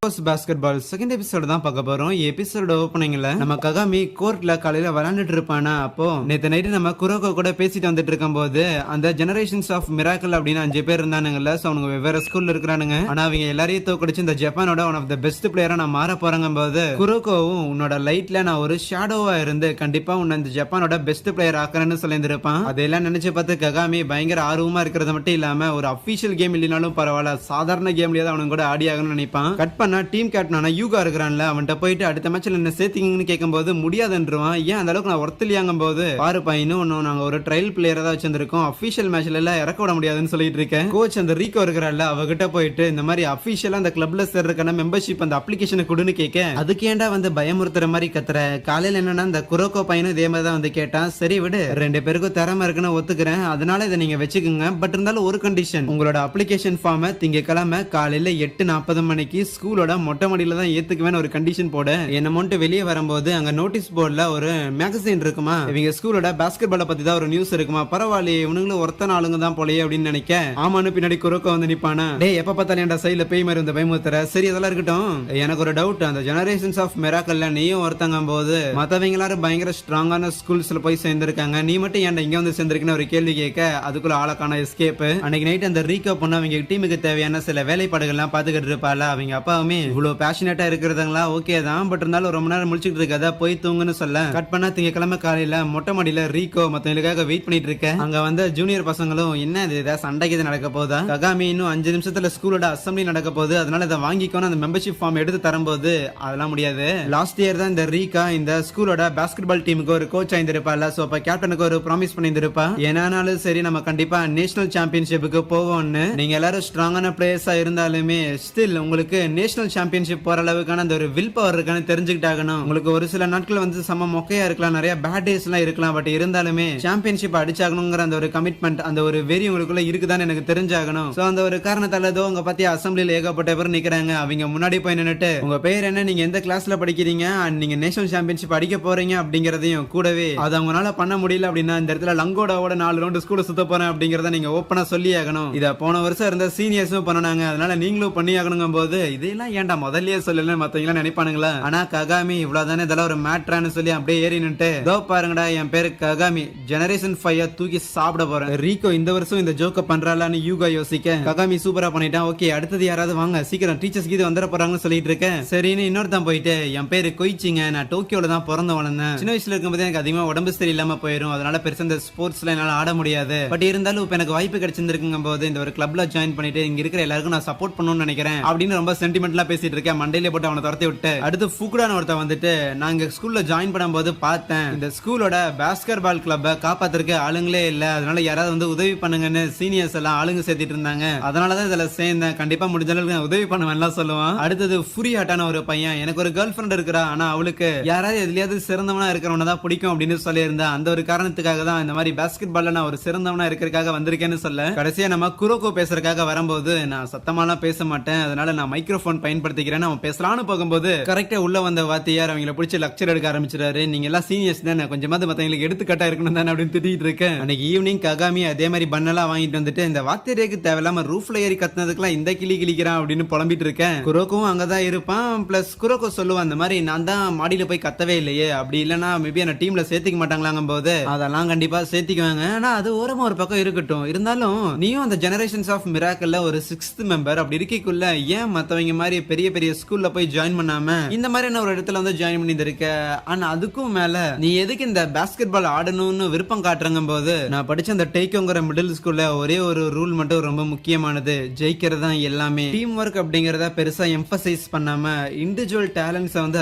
Basketball second episode தான் பார்க்க போறோம். எபிசோட ஓப்பனிங்ல நம்ம ககாமி கோர்ட்ல காலையில விளையாண்டுட்டு இருப்பானா, அப்போ நேத்து நைட்டு நம்ம குரோகோ கூட பேசிட்டு வந்துட்டு இருக்கும் போது அந்த ஜெனரேஷன்ஸ் ஆஃப் மிராக்கிள் அப்படின்னு 5 பேர் இருந்தானுங்கல்ல. சோ அவங்க வெவ்வேறு ஸ்கூல்ல இருக்கிறானுங்க. ஆனா அவங்க எல்லாரையும் தோக்கடிச்சு இந்த ஜப்பானோட ஒன் ஆஃப் த பெஸ்ட் பிளேயரா நான் மாற போறாங்க போது குரோகோவும் உன்னோட லைட்ல நான் ஒரு ஷேடோவா இருந்து கண்டிப்பா உன்னை இந்த ஜப்பானோட பெஸ்ட் பிளேயர் ஆக்குறேன்னு சொல்லியிருந்திருப்பான். அதெல்லாம் நினைச்சு பார்த்து ககாமி பயங்கர ஆர்வமா இருக்கிறது மட்டும் இல்லாம ஒரு அபிஷியல் கேம் இல்லைனாலும் பரவாயில்ல, சாதாரண கேம்லயே தான் அவனுக்கு கூட ஆடி ஆகணும்னு நினைப்பான். கட் பண்ண டீம் கேப்டனான யூகா இருக்கிறான்ல, அவன்கிட்ட போயிட்டு அடுத்த மேட்ச்ல என்ன சேர்த்தீங்கன்னு கேட்கும்போது முடியாதுன்றான். ஏன் அந்த அளவுக்கு நான் ஒருத்தலியாங்கும் போது பாருப்பா, இன்னும் நாங்க ஒரு ட்ரையல் பிளேயரா தான் வச்சிருக்கோம், அபிஷியல் மேட்ச்ல எல்லாம் இறக்க விட முடியாதுன்னு சொல்லிட்டு இருக்கேன். கோச் அந்த ரீகோ இருக்கிறான்ல, அவகிட்ட போயிட்டு இந்த மாதிரி அபிஷியலா அந்த கிளப்ல சேர்றதுக்கான மெம்பர்ஷிப் அந்த அப்ளிகேஷனை கொடுன்னு கேட்க அதுக்கு ஏன்டா வந்து பயமுறுத்துற மாதிரி கத்துற. காலையில என்னன்னா இந்த குரோகோ பையனும் இதே மாதிரி தான் வந்து கேட்டான். சரி விடு, 2 பேருக்கும் திறமை இருக்குன்னு ஒத்துக்கிறேன், அதனால இதை நீங்க வச்சுக்கோங்க. பட் இருந்தாலும் ஒரு கண்டிஷன், உங்களோட அப்ளிகேஷன் ஃபார்மை திங்கக்கிழமை காலையில 8:40 மணிக்கு ஸ்கூலோட மொட்டை மாடியில தான் ஏத்துக்குவேன்னு ஒரு கண்டிஷன் போட என்னமோன்ட்டு வெளியே வரும்போது அங்க நோட்டீஸ் போர்டுல ஒரு மேகசின் இருக்குமா, இவங்க ஸ்கூலோட பாஸ்கெட்பாலை பத்தி தான் ஒரு நியூஸ் இருக்குமா. பரவாயில்லையே, இவனுங்களும் ஒருத்தன ஆளுங்க தான் போலயே அப்படின்னு நினைக்க ஆமான்னு பின்னாடி குரோக்கோ வந்து நிப்பானா. டேய் எப்ப பார்த்தாலும் என்டா சைடுல பேய் மாதிரி வந்து பயமுறுத்துற. சரி அதெல்லாம் இருக்கட்டும், எனக்கு ஒரு டவுட், அந்த ஜெனரேஷன்ஸ் ஆஃப் மிராக்கிள்ல நீயும் ஒருத்தங்க போது மத்தவங்க எல்லாரும் பயங்கர ஸ்ட்ராங்கான ஸ்கூல்ஸ்ல போய் சேர்ந்திருக்காங்க, நீ மட்டும் ஏன்டா இங்க வந்து சேர்ந்திருக்குன்னு ஒரு கேள்வி கேட்க அதுக்குள்ள ஆளக்கான எஸ்கேப். அன்னைக்கு நைட் அந்த ரீகோ பொண்ணு அவங்க டீமுக்கு தேவையான சில வேலைப்பாடுகள்லாம் பாத்துக்கிட்டு இருப்பாள். அவங்க அப்பாவுமே இவ்வளவு பேஷனேட்டா இருக்கிறதுங்களா ஓகே தான், பட் இருந்தாலும் ரொம்ப நேரம் முடிச்சுட்டு இருக்காத, போய் தூங்குன்னு சொல்ல கட் பண்ணா திங்கக்கிழமை காலையில மொட்டை மாடியில ரீகோ மத்தவங்களுக்காக வெயிட் பண்ணிட்டு இருக்கேன். அங்க வந்து ஜூனியர் பசங்களும் என்ன இது சண்டைக்கு இது நடக்க போதா, ககாமி இன்னும் 5 நிமிஷத்துல ஸ்கூலோட அசம்பிளி நடக்க போகுது, அதனால இதை வாங்கிக்கோன்னு அந்த மெம்பர்ஷிப் ஃபார்ம் எடுத்து தரும்போது அதெல்லாம் முடியாது. லாஸ்ட் இயர் தான் இந்த ரீகா இந்த ஸ்கூலோட பாஸ்கெட்பால் டீமுக்கு ஒரு கோச் ஆயிருந்திருப்பாள். சோ அப்ப கேப்டனுக்கு ஒரு ப்ராமிஸ் பண்ணியிருந்திருப்பா, ஏனானாலும் சரி நம்ம கண்டிப்பா நேஷனல் சாம்பியன்ஷிப்புக்கு போவோம்னு. நீங்க எல்லாரும் ஸ்ட்ராங்கான பிளேயர்ஸா இருந்தாலுமே ஸ்டில் உங்களுக்கு நேஷனல் சாம்பியன்ஷிப் போற அளவுக்கான அந்த ஒரு வில் பவர் இருக்கான்னு தெரிஞ்சுக்கிட்டாகணும். உங்களுக்கு ஒரு சில நாட்கள் வந்து சம மொக்கையா இருக்கலாம், நிறைய பேட் டேஸ் எல்லாம் இருக்கலாம், பட் இருந்தாலுமே சாம்பியன்ஷிப் அடிச்சாகணுங்கிற அந்த ஒரு கமிட்மெண்ட், அந்த ஒரு வெறி உங்களுக்குள்ள இருக்குதான்னு எனக்கு தெரிஞ்சாகணும். சோ அந்த ஒரு காரணத்தால ஏதோ உங்க பத்தி அசம்பிளில ஏகப்பட்ட பேர் நிக்கிறாங்க, அவங்க முன்னாடி போய் நின்னுட்டு உங்க பேர் என்ன, நீங்க எந்த கிளாஸ்ல படிக்கிறீங்க, நீங்க நேஷனல் சாம்பியன்ஷிப் அடிக்க போறீங்க அப்படிங்கறதையும் கூடவே அது அவங்களால பண்ண முடியல அப்படின்னா இந்த இடத்துல லங்கோடாவோட 4 ரவுண்ட் ஸ்கூல்ல சுத்த போறேன் அப்படிங்கறத நீங்க ஓப்பனா சொல்லி ஆகணும். இத போன வருஷம் இருந்த சீனியர்ஸும் பண்ணாங்க, அதனால நீங்களும் பண்ணி ஆகணுங்கும் போது இதெல்லாம் ஏன்டா முதல்லயே சொல்லல மத்தவங்க நினைப்பானுங்களா. ஆனா ககாமி இவ்வளவுதானே, இதெல்லாம் ஒரு மேட்ரான்னு சொல்லி அப்படியே ஏறி நின்று இதோ பாருங்கடா என் பேரு ககாமி, ஜெனரேஷன் 5 தூக்கி சாப்பிட போறேன். ரீகோ இந்த வருஷம் இந்த ஜோக்க பண்றாளான்னு யூகா யோசிக்க ககாமி சூப்பரா பண்ணிட்டான். ஓகே அடுத்தது யாராவது வாங்க, சீக்கிரம் டீச்சர்ஸ் கீது வந்துட போறாங்கன்னு சொல்லிட்டு இருக்கேன். சரின்னு இன்னொருத்தான் போயிட்டு என் பேரு கொய்ச்சிங்க, நான் டோக்கியோல தான் பிறந்த வளர்ந்தேன், சின்ன வயசுல இருக்கும்போது எனக்கு அதிகமா உடம்பு சரியில்லாம போயிடும், அதனால பெருசா இந்த ஸ்போர்ட்ஸ்ல என்னால ஆட முடியாது, பட் இருந்தாலும் இப்ப எனக்கு வாய்ப்பு கிடைச்சிருக்குங்கும் போது இந்த ஒரு கிளப்ல ஜாயின் பண்ணிட்டு இங்க இருக்கிற எல்லாருக்கும் நான் சப்போர்ட் பண்ணணும்னு நினைக்கிறேன் அப்படின்னு ரொம்ப சென்டிமெண்ட்லாம் பேசிட்டு இருக்கேன். மண்டையில போட்டு அவனை துரத்தி விட்டு அடுத்து ஃபுகுடான ஒருத்த வந்துட்டு நாங்க ஸ்கூல்ல ஜாயின் பண்ணும்போது பார்த்தேன், இந்த ஸ்கூலோட பாஸ்கெட்பால் கிளப்பை காப்பாத்துறதுக்கு ஆளுங்களே இல்ல, அதனால யாராவது வந்து உதவி பண்ணுங்கன்னு சீனியர்ஸ் எல்லாம் ஆளுங்க சேர்த்திட்டு இருந்தாங்க, அதனாலதான் இதுல சேர்ந்தேன், கண்டிப்பா முடிஞ்ச அளவுக்கு நான் உதவி பண்ணுவேன் சொல்லுவான். அடுத்தது ஃபுரியாட்டான ஒரு பையன், எனக்கு ஒரு கேர்ள் ஃபிரெண்ட் இருக்கிறா, ஆனா அவளுக்கு யாராவது எதுலயாவது சிறந்தவனா இருக்கிறவன தான் பிடிக்கும் அப்படின்னு சொல்லி இருந்தா, அந்த ஒரு காரணத்துக்காக தான் இந்த மாதிரி பாஸ்கெட்பால்ல நான் ஒரு சிறந்தவனா இருக்கிறதுக்காக வந்திருக்கேன்னு சொல்ல கடைசியா நம்ம குரோக்கோ பேசுறதுக்காக வரும்போது நான் சத்தமாலாம் பேச மாட்டேன், அதனால நான் மைக்ரோஃபோன் பயன்படுத்திக்கிறேன், அவன் பேசலான்னு போகும்போது கரெக்டா உள்ள வந்த வாத்தியார் அவங்களை பிடிச்சி லெக்சர் எடுக்க ஆரம்பிச்சிட்டாரு. நீங்க எல்லாம் சீனியர்ஸ் தானே, கொஞ்சமாவது மத்தவங்களுக்கு எடுத்துக்கட்டா இருக்கணும் தானே அப்படின்னு திட்டிட்டு இருக்கேன். அன்னைக்கு ஈவினிங் ககாமி அதே மாதிரி பண்ணலாம் வாங்கிட்டு வந்துட்டு இந்த வாத்தியாருக்கு தேவையில்லாம ரூஃப்ல ஏறி கத்துனதுக்குலாம் இந்த கிளி கிளிக்கிறான் அப்படின்னு புலம்பிட்டு இருக்கேன். குரோக்கும் அங்கதான் இருப்பான். பிளஸ் குரோக்கோ சொல்லுவான் அந்த மாதிரி நான் தான் மாடியில போய் கத்தவே இல்லையே, அப்படி இல்லைன்னா மேபி என்ன டீம்ல சேர்த்திக்க மாட்டாங்களாங்கும் போது அதெல்லாம் கண்டிப்பா சேர்த்திக்குவாங்க. ஆனா அது ஓரமா ஒரு பக்கம் இருக்கட்டும், இருந்தாலும் நீயும் அந்த ஜெனரேஷன்ஸ் ஆஃப் மிராக்கிள்ல ஒரு 6th மெம்பர், அப்படி இருக்கக்குள்ள ஏன் மத்தவங்க மாதிரி பெரிய பெரிய ஸ்கூல்ல போய் ஜாயின் பண்ணாம இந்த மாதிரி ஒரு இடத்துல வந்து ஜாயின் பண்ணி இருக்க. ஆனா அதுக்கும் மேல நீ எதுக்கு இந்த பாஸ்கெட்பால் ஆடணும்னு விருப்பம் காட்டுறங்கும் போது நான் படிச்ச அந்த டேக்கோங்கிற மிடில் ஸ்கூல்ல ஒரே ஒரு ரூல் மட்டும் ரொம்ப முக்கியமானது, ஜெயிக்கிறது தான் எல்லாமே. டீம் ஒர்க் அப்படிங்கறத பெருசா எம்பசைஸ் பண்ணாம இண்டிவிஜுவல் டேலண்ட்ஸை வந்து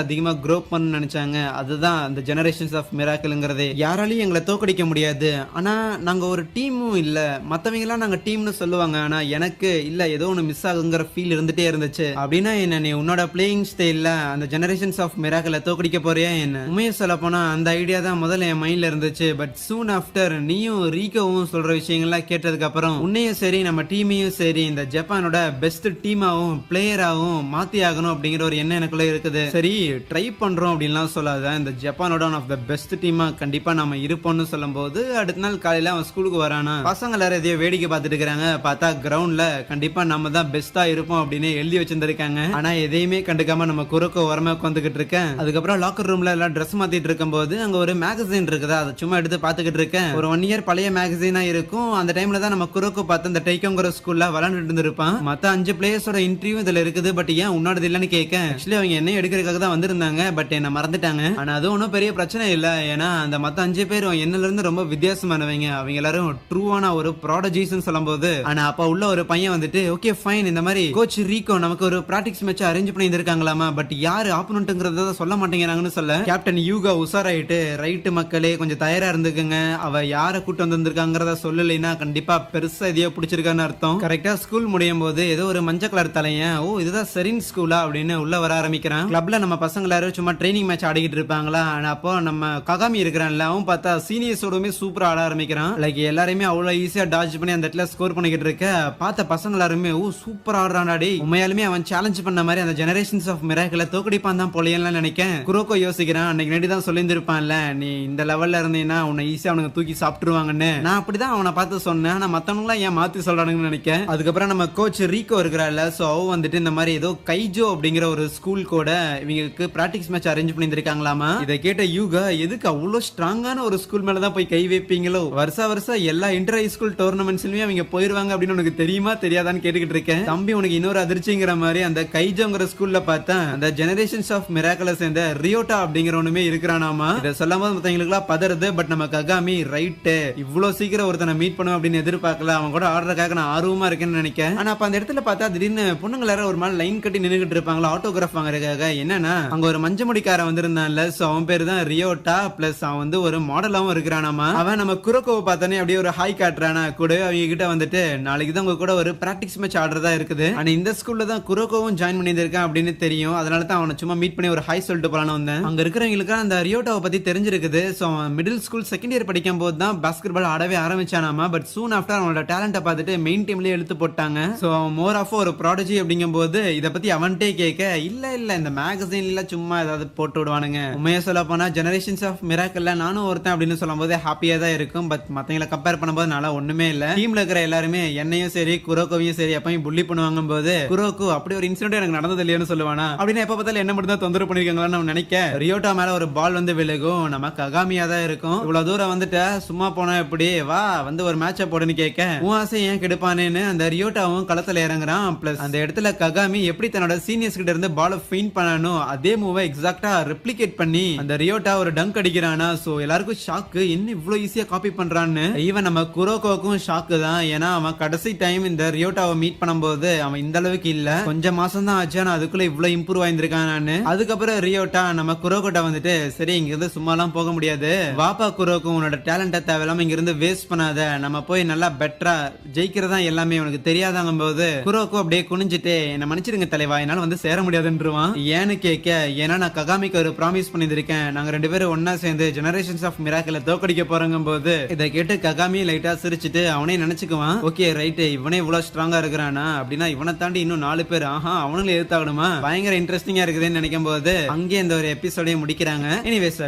அதிகமா க்ரோ பண்ண நினைச்சாங்க, அதுதான் அந்த ஜெனரேஷன்ஸ் ஆஃப் மிராக்கிள்ங்கிறதே. யாராலையும் எங்களை தோக்கடிக்க முடியாது, ஆனா நாங்க ஒரு டீமும் இல்ல, மத்தவங்க எல்லாம் நாங்க டீம்னு சொல்லுவாங்க, ஆனா எனக்கு இல்ல ஏதோ ஒன்னு மிஸ் ஆகுங்கிற ஃபீல் இருந்துட்டே இருந்துச்சு. அப்படின்னா என்ன, நீ உன்னோட பிளேயிங் ஸ்டைல்ல அந்த ஜெனரேஷன்ஸ் ஆஃப் மிராக்கிளை தோக்கடிக்க போறியா என்ன? உண்மையை சொல்ல போனா அந்த ஐடியா தான் முதல்ல என் மைண்ட்ல இருந்துச்சு, பட் சூன் ஆஃப்டர் நீயும் ரீகோவும் சொல்ற விஷயங்கள்லாம் கேட்டதுக்கு அப்புறம் உன்னையும் சரி நம்ம டீமையும் சரி இந்த ஜப்பானோட பெஸ்ட் டீமாவும் பிளேயராகவும் மாத்தி ஆகணும் அப்படிங்கிற ஒரு எண்ணம் எனக்குள்ள இருக்குது. சரி ட்ரை பண்றோம் அப்படின்லாம் சொல்லாத, இந்த ஜப்பானோட ஒன் ஆஃப் த பெஸ்ட் டீமா கண்டிப்பா நம்ம இருப்போம்னு சொல்லும் போது அடுத்த நாள் காலையில அவன் ஸ்கூலுக்கு வரானா, பசங்க எல்லாரும் எதையோ வேடிக்கை பார்த்துட்டு இருக்காங்க, பார்த்தா கிரவுண்ட்ல கண்டிப்பா நம்ம தான் பெஸ்டா இருப்போம் அப்படின்னு எழுதி வச்சிருந்திருக்காங்க. ஆரம்பிக்கிறாங்க. ஆனா எதையுமே கண்டுக்காம நம்ம குரோக்கோ ஓரமா உட்காந்துக்கிட்டு இருக்கேன். அதுக்கப்புறம் லாக்கர் ரூம்ல எல்லாம் ட்ரெஸ் மாத்திட்டு இருக்கும்போது அங்க ஒரு மேகசின் இருக்குதா, அதை சும்மா எடுத்து பாத்துக்கிட்டு இருக்கேன். ஒரு 1 இயர் பழைய மேகசினா இருக்கும். அந்த டைம்ல தான் நம்ம குரோக்கோ பார்த்து அந்த டைக்கோங்கிற ஸ்கூல்ல விளையாண்டுட்டு இருந்திருப்பான். மத்த 5 பிளேயர்ஸோட இன்டர்வியூ இதுல இருக்குது. பட் ஏன் உன்னோட இல்லன்னு கேட்க ஆக்சுவலி அவங்க என்ன எடுக்கிறதுக்காக தான் வந்திருந்தாங்க. பட் என்ன மறந்துட்டாங்க. ஆனா அது ஒன்றும் பெரிய பிரச்சனை இல்ல. ஏன்னா அந்த மத்த 5 பேரும் என்னல இருந்து ரொம்ப வித்தியாசமானவங்க. அவங்க எல்லாரும் ட்ரூவான ஒரு ப்ராடஜிஸ்னு சொல்லும்போது, ஆனா அப்ப உள்ள ஒரு பையன் வந்துட்டு ஓகே ஃபைன், இந்த மாதிரி கோச் ரீகோ நமக்கு ஒரு பிராக்டிஸ் மேட்ச் அரேஞ்ச் பண்ணி இருக்காங்களாமா, பட் யாரு ஆப்போனன்ட்ங்கறத சொல்ல மாட்டேங்கிறாங்கன்னு சொல்ல கேப்டன் யூகா உசாராயிட்டு ரைட் மக்களே கொஞ்சம் தயாரா இருந்துக்குங்க, அவ யாரை கூட்டு வந்திருக்காங்கிறத சொல்லலைன்னா கண்டிப்பா பெருசா எதையோ பிடிச்சிருக்கான்னு அர்த்தம். கரெக்டா ஸ்கூல் முடியும் போது ஏதோ ஒரு மஞ்சள் கலர் தலையன், ஓ இதுதான் செரின் ஸ்கூலா அப்படின்னு உள்ள வர ஆரம்பிக்கிறான். கிளப்ல நம்ம பசங்க எல்லாரும் சும்மா ட்ரைனிங் மேட்ச் ஆடிக்கிட்டு இருப்பாங்களா. ஆனா அப்போ நம்ம ககாமி இருக்கிறான்ல, அவன் பார்த்தா சீனியர்ஸோடமே சூப்பரா ஆட ஆரம்பிக்கிறான். லைக் எல்லாருமே அவ்வளவு ஈஸியா டாஜ் பண்ணி அந்த இடத்துல ஸ்கோர் பண்ணிக்கிட்டு இருக்க பார்த்த பசங்க எல்லாருமே ஓ சூப்பரா ஆடுறான்டாடி, உண்மையாலுமே அவன் சேலஞ்ச் பண்ண மாதிரி அந்த ஜெனரேஷன்ஸ் ஆஃப் மிராக்கிள தோக்கடிப்பான் தான் போலையெல்லாம் நினைக்கேன். குரோக்கோ யோசிக்கிறான், அன்னைக்கு நடி தான் சொல்லியிருந்திருப்பான்ல, நீ இந்த லெவல்ல இருந்தீங்கன்னா உன்னை ஈஸியா அவனுக்கு தூக்கி சாப்பிட்டுருவாங்கன்னு. நான் அப்படிதான் அவனை பார்த்து சொன்னேன். ஆனா மத்தவங்களாம் ஏன் மாத்தி சொல்றானுங்கன்னு நினைக்கிறேன். அதுக்கப்புறம் நம்ம கோச் ரீகோ இருக்கிறாள், சோ அவ வந்துட்டு இந்த மாதிரி ஏதோ கைஜோ அப்படிங்கிற ஒரு ஸ்கூல் கூட இவங்களுக்கு பிராக்டிஸ் மேட்ச் அரேஞ்ச் பண்ணியிருக்காங்களாமா. இதை கேட்ட யூகா, எதுக்கு அவ்வளவு ஸ்ட்ராங்கான ஒரு ஸ்கூல் மேலதான் போய் கை வைப்பீங்களோ, வருஷம் எல்லா இன்டர் ஹை ஸ்கூல் டோர்னமெண்ட்ஸ்லயும் அவங்க போயிருவாங்க அப்படின்னு உனக்கு தெரியுமா தெரியாதான்னு கேட்டுக்கிட்டு இருக்கேன். தம்பி உனக்கு இன்னொரு அதிர்ச்சிங்கிற மாதிரி அந்த கைஜோங்கிற ஸ்கூல்ல பார்த்தா அந்த ஜெனரேஷன்ஸ் ஆஃப் மிராக்கிள சேர்ந்த ரியோட்டா அப்படிங்கிறவனுமே இருக்கிறானாமா. இதை சொல்லும் போது மத்தவங்களுக்குலாம் பதறது. பட் நம்ம ககாமி ரைட்டு, இவ்வளவு சீக்கிரம் ஒருத்தனை மீட் பண்ணும் அப்படின்னு எதிர்பார்க்கல, அவன் கூட ஆடுறதுக்காக நான் ஆர்வமா இருக்கேன்னு நினைக்கிறேன். ஆனா அப்ப அந்த இடத்துல பார்த்தா திடீர்னு பொண்ணுங்க எல்லாரும் ஒரு மாதிரி லைன் கட்டி நின்னுகிட்டு இருப்பாங்களா ஆட்டோகிராஃப் வாங்குறதுக்காக. என்னன்னா அங்க ஒரு மஞ்ச முடிக்காரன் வந்திருந்தான்ல, சோ அவன் பேரு தான் ரியோட்டா, பிளஸ் அவன் வந்து ஒரு மாடலாவும் இருக்கிறானாமா. அவன் நம்ம குரோக்கோவை பார்த்தானே அப்படியே ஒரு ஹாய் காட்டுறானா கூட. அவங்க கிட்ட வந்துட்டு நாளைக்கு தான் உங்க கூட ஒரு பிராக்டிஸ் மேட்ச் ஆடுறதா இருக்குது, ஆனா இந்த ஸ்கூல்ல தான் குரோக்கோவும் ஜாயின் பண்ணியிருக்கான் அப்படின்னு தெரியும். அதனால தான் அவனை சும்மா மீட் பண்ணி ஒரு ஹாய் சொல்லிட்டு போலான்னு வந்தேன். அங்க இருக்கிறவங்களுக்கு அந்த ரியோட்டாவை பத்தி தெரிஞ்சிருக்குது. So middle school second year படிக்கும் போது தான் பாஸ்கெட் பால் ஆடவே ஆரம்பிச்சானாமா. பட் சூன் ஆஃப்டர் அவனோட டேலண்ட்டை பார்த்துட்டு மெயின் டீம்லயே எடுத்து போட்டாங்க. சோ மோர் ஆஃப் ஒரு ப்ராடஜி அப்படிங்கும் போது இதை பத்தி அவன்கிட்டே கேட்க, இல்ல இந்த மேகசைன்ல சும்மா ஏதாவது போட்டு விடுவானுங்க, உண்மையா சொல்ல போனா ஜெனரேஷன்ஸ் ஆஃப் மிராக்கிள்ல நானும் ஒருத்தன் அப்படின்னு சொல்லும் போது ஹாப்பியா தான் இருக்கும். பட் மத்தவங்களை கம்பேர் பண்ணும்போது நல்லா ஒண்ணுமே இல்ல. டீம்ல இருக்கிற எல்லாருமே என்னையும் சரி குரோக்கோவையும் சரி எப்பயும் புள்ளி பண்ணுவாங்க போது, குரோக்கோ அப்படி ஒரு இன்சிடென்ட் எனக்கு நடந்தது இல்லையான்னு சொல்லுவானா அப்படின்னு எப்ப பார்த்தாலும் என்ன மட்டும் தான் தொந்தரவு பண்ணிருக்காங்களான்னு நம்ம நினைக்க, ரியோட்டா மேல ஒரு பால் வந்து விழுகும், நம்ம ககாமியா தான் இருக்கும். இவ்வளவு தூரம் வந்துட்ட சும்மா போனா எப்படி, வா வந்து ஒரு மேட்ச போடுன்னு கேட்க, உன் ஆசை ஏன் கெடுப்பானேன்னு அந்த ரியோட்டாவும் களத்துல இறங்குறான். பிளஸ் அந்த இடத்துல ககாமி எப்படி தன்னோட சீனியர்ஸ் கிட்ட இருந்து பால் ஃபெயிண்ட் பண்ணானோ அதே மூவை எக்ஸாக்ட்டா ரெப்ளிகேட் பண்ணி அந்த ரியோட்டா ஒரு டங்க் அடிக்கிறானா. சோ எல்லாருக்கும் ஷாக்கு, என்ன இவ்வளவு ஈஸியா காப்பி பண்றான்னு. ஈவன் நம்ம குரோக்கோவுக்கும் ஷாக்கு தான். ஏன்னா அவன் கடைசி டைம் இந்த ரியோட்டாவை மீட் பண்ணும்போது அவன் இந்த அளவுக்கு இல்ல, கொஞ்சம் மாசம் தான் ஆச்சு, ஆனா அதுக்குள்ள இவ்வளவு இம்ப்ரூவ் ஆயிருக்கான்னு. அதுக்கப்புறம் ரியோட்டா நம்ம குரோக்கோட்ட வந்துட்டு, சரி இங்க இருந்து சும்மா எல்லாம் போக முடியாது, வாப்பா குரோக்கோ உன்னோட டேலண்ட்டை தேவையில்லாம இங்க இருந்து வேஸ்ட் பண்ணாத, நம்ம போய் நல்லா பெட்டரா ஜெயிக்கிறதா எல்லாமே உனக்கு தெரியாதாங்க போது குரோக்கோ அப்படியே குனிஞ்சிட்டு, என்ன மன்னிச்சிருங்க தலைவா, என்னால வந்து சேர முடியாதுன்றான். ஏன்னு கேட்க, ஏன்னா நான் ககாமிக்கு ஒரு ப்ராமிஸ் பண்ணிருக்கேன், நாங்க 2 பேரும் ஒன்னா சேர்ந்து ஜெனரேஷன்ஸ் ஆஃப் மிராக்கிள தோக்கடிக்க போறாங்க போது இதை கேட்டு ககாமி லைட்டா சிரிச்சுட்டு அவனே நினைச்சுக்குவான், ஓகே ரைட் இவனே இவ்வளவு ஸ்ட்ராங்கா இருக்கிறானா அப்படின்னா இவனை தாண்டி இன்னும் 4 பேர் ஆஹா அவனுங்களை எதிர்த்தாகணுமா, பயங்கர இன்ட்ரெஸ்டிங்கா இருக்குதுன்னு நினைக்கும் போது அங்கே இந்த ஒரு எபிசோடையும் முடிக்கிறாங்க. எனிவேஸ்